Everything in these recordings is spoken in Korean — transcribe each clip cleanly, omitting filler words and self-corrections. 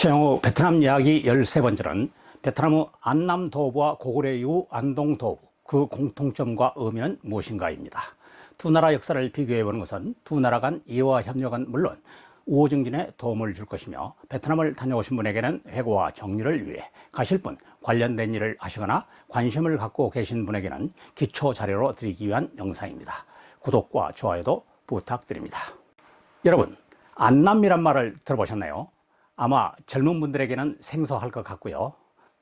최영호 베트남 이야기 13번째는 베트남의 안남 도어부와 고구려 이후 안동 도어부, 그 공통점과 의미는 무엇인가입니다. 두 나라 역사를 비교해보는 것은 두 나라 간 이해와 협력은 물론 우호 증진에 도움을 줄 것이며, 베트남을 다녀오신 분에게는 회고와 정리를 위해, 가실 분, 관련된 일을 하시거나 관심을 갖고 계신 분에게는 기초 자료로 드리기 위한 영상입니다. 구독과 좋아요도 부탁드립니다. 여러분, 안남이란 말을 들어보셨나요? 아마 젊은 분들에게는 생소할 것 같고요.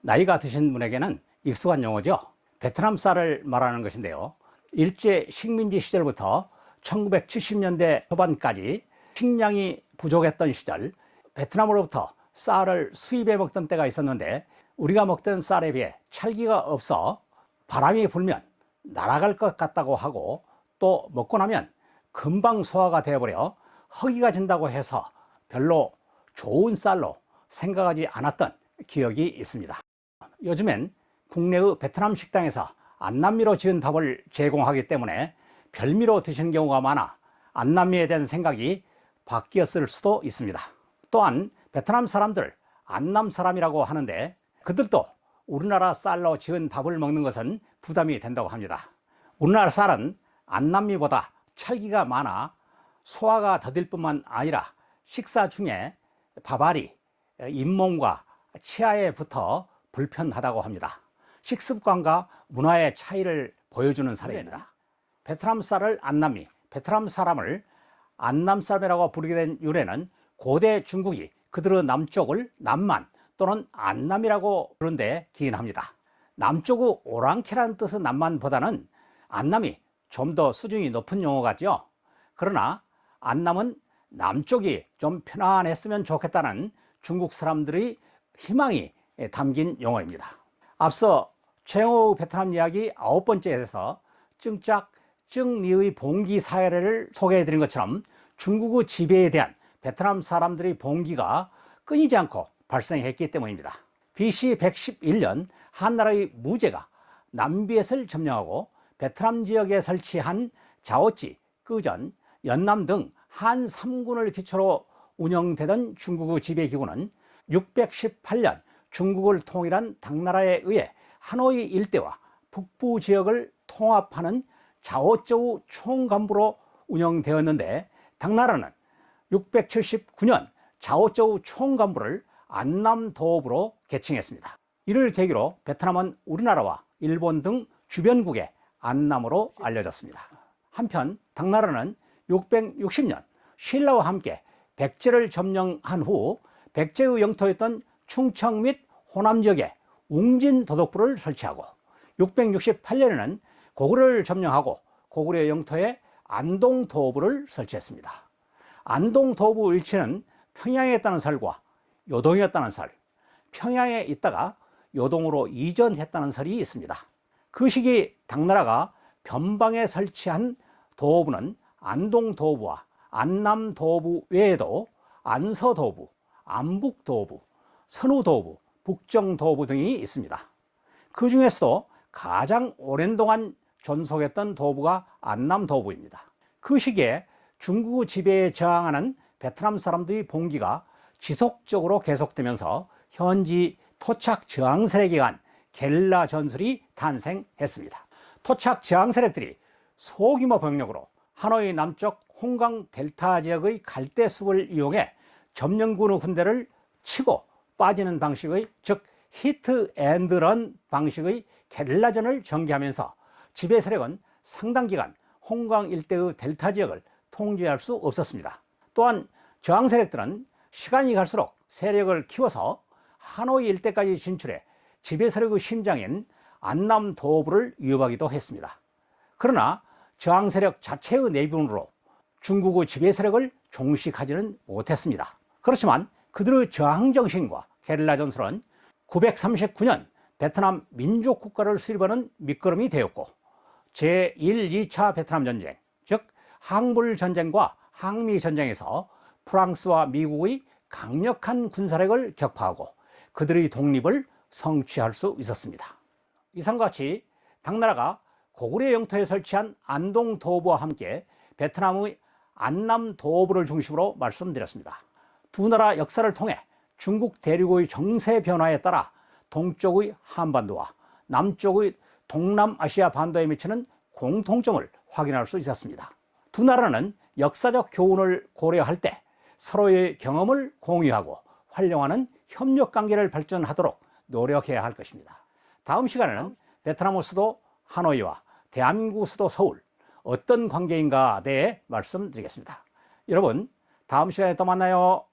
나이가 드신 분에게는 익숙한 용어죠. 베트남 쌀을 말하는 것인데요. 일제 식민지 시절부터 1970년대 초반까지 식량이 부족했던 시절, 베트남으로부터 쌀을 수입해 먹던 때가 있었는데, 우리가 먹던 쌀에 비해 찰기가 없어 바람이 불면 날아갈 것 같다고 하고, 또 먹고 나면 금방 소화가 되어버려 허기가 진다고 해서 별로 좋은 쌀로 생각하지 않았던 기억이 있습니다. 요즘엔 국내의 베트남 식당에서 안남미로 지은 밥을 제공하기 때문에 별미로 드시는 경우가 많아 안남미에 대한 생각이 바뀌었을 수도 있습니다. 또한 베트남 사람들 안남 사람이라고 하는데, 그들도 우리나라 쌀로 지은 밥을 먹는 것은 부담이 된다고 합니다. 우리나라 쌀은 안남미보다 찰기가 많아 소화가 더딜 뿐만 아니라 식사 중에 밥알이 잇몸과 치아에 붙어 불편하다고 합니다. 식습관과 문화의 차이를 보여주는 사례입니다. 베트남 쌀을 안남미, 베트남 사람을 안남 사람이라고 부르게 된 유래는, 고대 중국이 그들의 남쪽을 남만 또는 안남이라고 부른 데 기인합니다. 남쪽의 오랑캐라는 뜻의 남만보다는 안남이 좀 더 수준이 높은 용어 같죠. 그러나 안남은 남쪽이 좀 편안했으면 좋겠다는 중국 사람들의 희망이 담긴 용어입니다. 앞서 최영호 베트남 이야기 9번째에서 증짝 증리의 봉기 사례를 소개해 드린 것처럼, 중국의 지배에 대한 베트남 사람들의 봉기가 끊이지 않고 발생했기 때문입니다. BC 111년 한나라의 무제가 남비엣을 점령하고 베트남 지역에 설치한 자오찌, 끄전, 연남 등 한 3군을 기초로 운영되던 중국의 지배기구는 618년 중국을 통일한 당나라에 의해 하노이 일대와 북부 지역을 통합하는 자오쩌우 총간부로 운영되었는데, 당나라는 679년 자오쩌우 총간부를 안남 도읍으로 개칭했습니다. 이를 계기로 베트남은 우리나라와 일본 등 주변국의 안남으로 알려졌습니다. 한편 당나라는 660년 신라와 함께 백제를 점령한 후 백제의 영토였던 충청 및 호남 지역에 웅진 도독부를 설치하고, 668년에는 고구려를 점령하고 고구려 영토에 안동 도읍을 설치했습니다. 안동 도읍의 일치는 평양에 있다는 설과 요동이었다는 설, 평양에 있다가 요동으로 이전했다는 설이 있습니다. 그 시기 당나라가 변방에 설치한 도읍은 안동 도읍과 안남 도읍 외에도 안서 도읍, 안북 도읍, 선우 도읍, 북정 도읍 등이 있습니다. 그 중에서도 가장 오랜 동안 존속했던 도읍가 안남 도읍입니다. 그 시기에 중국의 지배에 저항하는 베트남 사람들의 봉기가 지속적으로 계속되면서 현지 토착 저항 세력에 의한 게릴라 전술이 탄생했습니다. 토착 저항 세력들이 소규모 병력으로 하노이 남쪽 홍강 델타 지역의 갈대숲을 이용해 점령군의 군대를 치고 빠지는 방식의, 즉 히트 앤드 런 방식의 게릴라전을 전개하면서 지배 세력은 상당 기간 홍강 일대의 델타 지역을 통제할 수 없었습니다. 또한 저항 세력들은 시간이 갈수록 세력을 키워서 하노이 일대까지 진출해 지배 세력의 심장인 안남 도읍을 위협하기도 했습니다. 그러나 저항 세력 자체의 내분으로 중국의 지배 세력을 종식하지는 못했습니다. 그렇지만 그들의 저항 정신과 게릴라 전술은 939년 베트남 민족국가를 수립하는 밑거름이 되었고, 제1, 2차 베트남 전쟁, 즉 항불 전쟁과 항미 전쟁에서 프랑스와 미국의 강력한 군사력을 격파하고 그들의 독립을 성취할 수 있었습니다. 이상과 같이 당나라가 고구려 영토에 설치한 안동 도읍과 함께 베트남의 안남 도읍을 중심으로 말씀드렸습니다. 두 나라 역사를 통해 중국 대륙의 정세 변화에 따라 동쪽의 한반도와 남쪽의 동남아시아 반도에 미치는 공통점을 확인할 수 있었습니다. 두 나라는 역사적 교훈을 고려할 때 서로의 경험을 공유하고 활용하는 협력 관계를 발전하도록 노력해야 할 것입니다. 다음 시간에는 베트남 수도 하노이와 대한민국 수도 서울 어떤 관계인가에 대해 말씀드리겠습니다. 여러분, 다음 시간에 또 만나요.